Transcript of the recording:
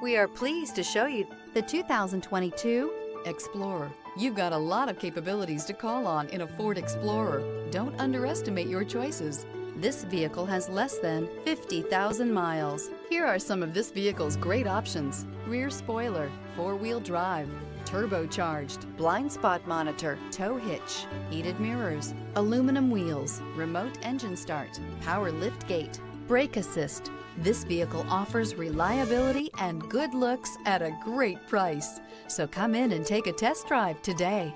We are pleased to show you the 2022 Explorer. You've got a lot of capabilities to call on in a Ford Explorer. Don't underestimate your choices. This vehicle has less than 50,000 miles. Here are some of this vehicle's great options: rear spoiler, four-wheel drive, turbocharged, Blind spot monitor, tow hitch, heated mirrors, aluminum wheels, remote engine start, power lift gate, brake assist. This vehicle offers reliability and good looks at a great price. So come in and take a test drive today.